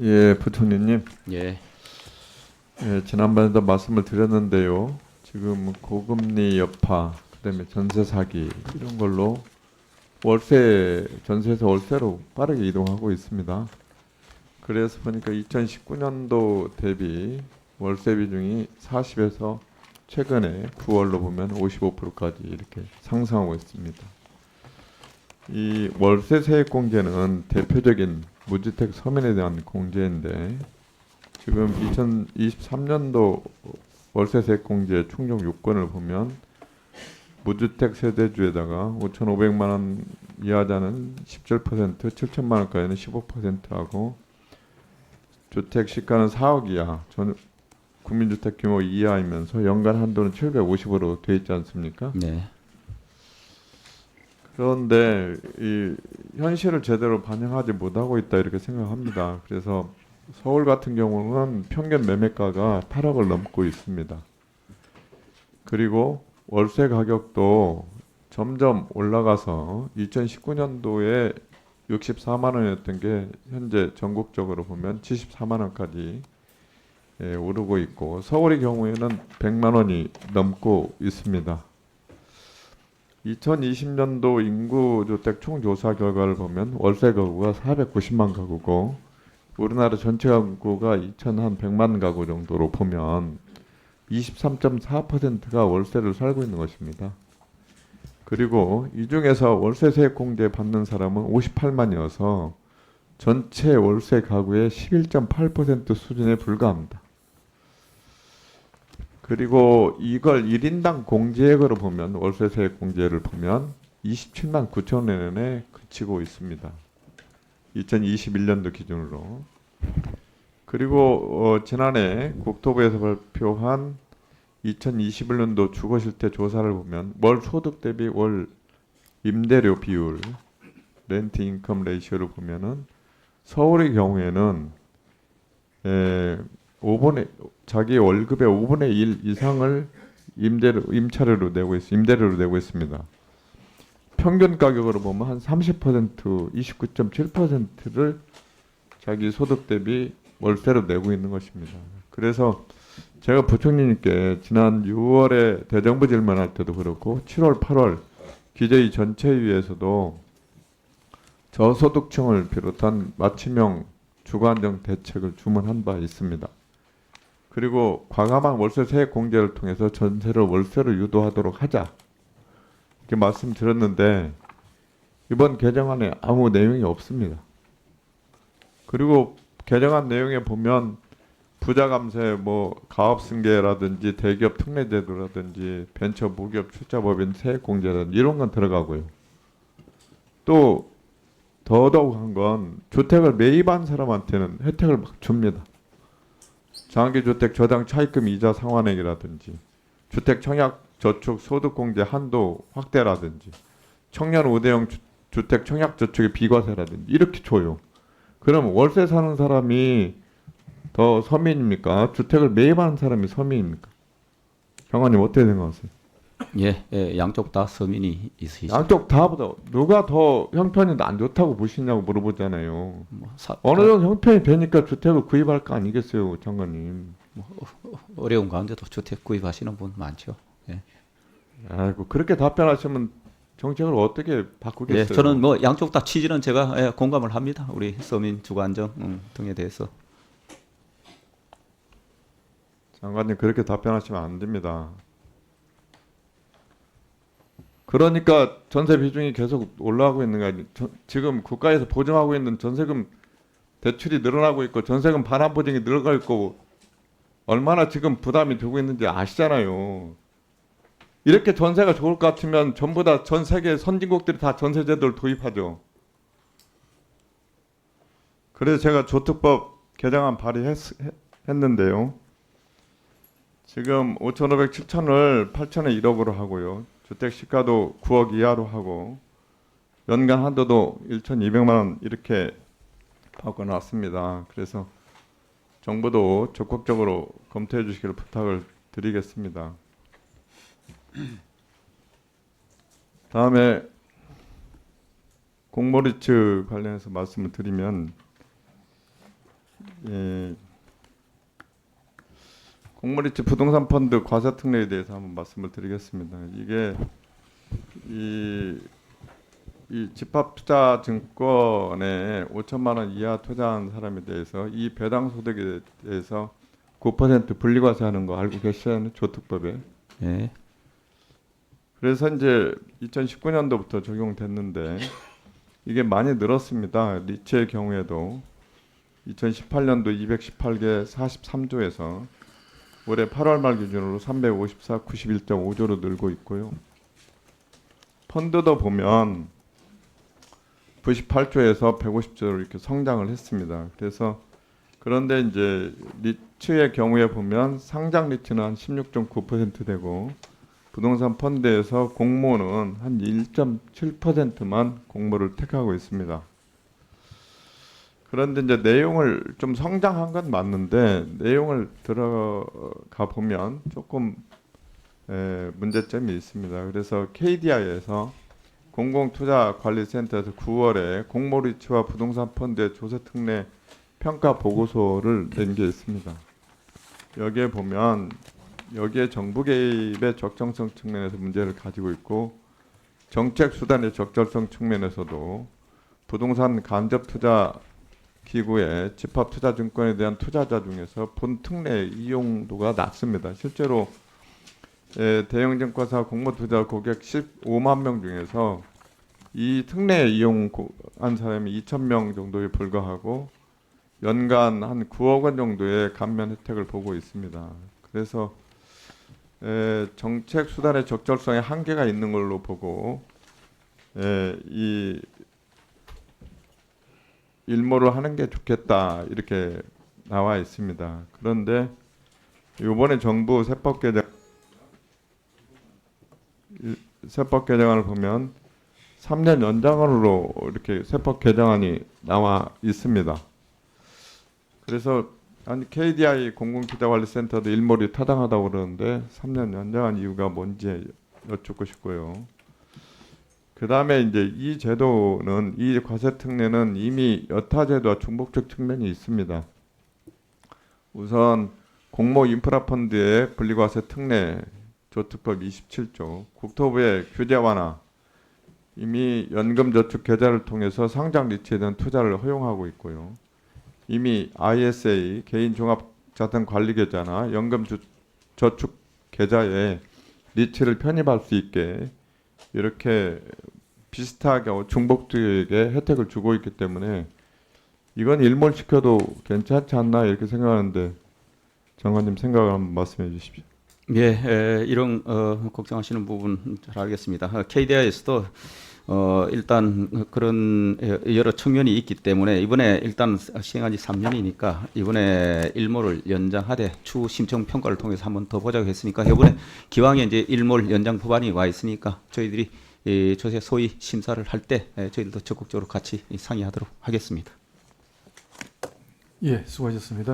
예, 부총리님. 예, 예, 지난번에도 말씀을 드렸는데요. 지금 고금리 여파, 그다음에 전세 사기 이런 걸로 월세, 전세에서 월세로 빠르게 이동하고 있습니다. 그래서 보니까 2019년도 대비 월세 비중이 40에서 최근에 9월로 보면 55%까지 이렇게 상승하고 있습니다. 이 월세 세액 공제는 대표적인 무주택 서민에 대한 공제인데 지금 2023년도 월세 세액 공제 충족 요건을 보면 무주택 세대주에다가 5,500만 원 이하자는 17%, 7천만 원까지는 15%하고 주택 시가는 4억 이하, 국민주택 규모 이하이면서 연간 한도는 750으로 돼 있지 않습니까? 네, 그런데 이 현실을 제대로 반영하지 못하고 있다 이렇게 생각합니다. 그래서 서울 같은 경우는 평균 매매가가 8억을 넘고 있습니다. 그리고 월세 가격도 점점 올라가서 2019년도에 64만 원이었던 게 현재 전국적으로 보면 74만 원까지 오르고 있고 서울의 경우에는 100만 원이 넘고 있습니다. 2020년도 인구주택 총조사 결과를 보면 월세 가구가 490만 가구고 우리나라 전체 가구가 2,100만 가구 정도로 보면 23.4%가 월세를 살고 있는 것입니다. 그리고 이 중에서 월세 세액 공제 받는 사람은 58만이어서 전체 월세 가구의 11.8% 수준에 불과합니다. 그리고 이걸 1인당 공제액으로 보면 월세 세액 공제를 보면 27만 9천 원에 그치고 있습니다. 2021년도 기준으로. 그리고 지난해 국토부에서 발표한 2021년도 주거실태 조사를 보면 월 소득 대비 월 임대료 비율, 렌트 인컴 레이쇼를 보면은 서울의 경우에는 5분의 자기 월급의 5분의 1 이상을 임차료로 내고 임대료로 내고 있습니다. 평균 가격으로 보면 한 30%, 29.7%를 자기 소득 대비 월세로 내고 있는 것입니다. 그래서 제가 부총리님께 지난 6월에 대정부 질문할 때도 그렇고 7월, 8월 기재위 전체위에서도 저소득층을 비롯한 맞춤형 주거안정 대책을 주문한 바 있습니다. 그리고 과감한 월세 세액 공제를 통해서 전세를 월세로 유도하도록 하자 이렇게 말씀드렸는데 이번 개정안에 아무 내용이 없습니다. 그리고 개정안 내용에 보면 부자 감세, 가업 승계라든지 대기업 특례 제도라든지 벤처 무기업 출자법인 세액 공제라든지 이런 건 들어가고요. 또 더더욱한 건 주택을 매입한 사람한테는 혜택을 막 줍니다. 장기주택 저당 차입금 이자 상환액이라든지 주택 청약 저축 소득 공제 한도 확대라든지 청년 우대형 주택 청약 저축의 비과세라든지 이렇게 줘요. 그럼 월세 사는 사람이 더 서민입니까? 주택을 매입하는 사람이 서민입니까? 경관님 어떻게 생각하세요? 예, 예, 양쪽 다 서민이 있으시죠. 양쪽 다보다 누가 더 형편이 안 좋다고 보시냐고 물어보잖아요. 어느 정도 형편이 되니까 주택을 구입할 거 아니겠어요, 장관님. 어려운 가운데도 주택 구입하시는 분 많죠. 예, 아이고 그렇게 답변하시면 정책을 어떻게 예, 바꾸겠어요? 저는 뭐 양쪽 다 취지는 제가 공감을 합니다. 우리 서민 주거 안정 등에 대해서. 장관님 그렇게 답변하시면 안 됩니다. 그러니까 전세 비중이 계속 올라가고 있는 거 아니에요? 지금 국가에서 보증하고 있는 전세금 대출이 늘어나고 있고 전세금 반환 보증이 늘어가고 있고 얼마나 지금 부담이 되고 있는지 아시잖아요. 이렇게 전세가 좋을 것 같으면 전부 다 전 세계 선진국들이 다 전세 제도를 도입하죠. 그래서 제가 조특법 개정안 발의했는데요. 지금 5,500, 7,000을 8,000에 1억으로 하고요. 주택 시가도 9억 이하로 하고 연간 한도도 1,200만 원 이렇게 바꿔놨습니다. 그래서 정부도 적극적으로 검토해 주시기를 부탁을 드리겠습니다. 다음에 공모리츠 관련해서 말씀을 드리면 예, 공모리츠 부동산 펀드 과세 특례에 대해서 한번 말씀을 드리겠습니다. 이게 이 집합투자증권에 5천만 원 이하 투자한 사람에 대해서 이 배당 소득에 대해서 9% 분리과세하는 거 알고 계시잖아요, 조특법에. 예. 그래서 이제 2019년도부터 적용됐는데 이게 많이 늘었습니다. 리츠의 경우에도 2018년도 218개 43조에서 올해 8월 말 기준으로 354 91.5조로 늘고 있고요. 펀드도 보면 98조에서 150조로 이렇게 성장을 했습니다. 그래서 그런데 이제 리츠의 경우에 보면 상장 리츠는 한 16.9% 되고 부동산 펀드에서 공모는 한 1.7%만 공모를 택하고 있습니다. 그런데 이제 내용을 좀 성장한 건 맞는데 내용을 들어가 보면 조금 문제점이 있습니다. 그래서 KDI에서 공공투자관리센터에서 9월에 공모리츠와 부동산 펀드의 조세특례 평가 보고서를 낸 게 있습니다. 여기에 보면 여기에 정부 개입의 적정성 측면에서 문제를 가지고 있고 정책 수단의 적절성 측면에서도 부동산 간접 투자 기구의 집합투자증권에 대한 투자자 중에서 본 특례 이용도가 낮습니다. 실제로 대형증권사 공모투자 고객 15만 명 중에서 이 특례 이용한 사람이 2,000명 정도에 불과하고 연간 한 9억 원 정도의 감면 혜택을 보고 있습니다. 그래서 정책 수단의 적절성에 한계가 있는 걸로 보고 이 일모를 하는 게 좋겠다 이렇게 나와 있습니다. 그런데 이번에 정부 세법 개정안을 보면 3년 연장으로 이렇게 세법 개정안이 나와 있습니다. 그래서 아니 KDI 공공투자관리센터도 일몰이 타당하다고 그러는데 3년 연장한 이유가 뭔지 여쭙고 싶고요. 그 다음에 이제 이 제도는 이 과세 특례는 이미 여타 제도와 중복적 측면이 있습니다. 우선 공모 인프라 펀드의 분리과세 특례 조특법 27조 국토부의 규제 완화 이미 연금저축 계좌를 통해서 상장 리츠에 대한 투자를 허용하고 있고요. 이미 ISA 개인종합자산관리계좌나 연금저축 계좌에 리츠를 편입할 수 있게 이렇게 비슷하게 중복주에게 혜택을 주고 있기 때문에 이건 일몰시켜도 괜찮지 않나 이렇게 생각하는데 장관님 생각을 한번 말씀해 주십시오. 예, 이런 걱정하시는 부분 잘 알겠습니다. KDI에서도 일단 그런 여러 측면이 있기 때문에 이번에 일단 시행한 지 3년이니까 이번에 일몰을 연장하되 추후 심청 평가를 통해서 한번 더 보자고 했으니까 이번에 기왕에 이제 일몰 연장 법안이 와 있으니까 저희들이 조세 소위 심사를 할 때 저희들도 적극적으로 같이 상의하도록 하겠습니다. 예, 수고하셨습니다.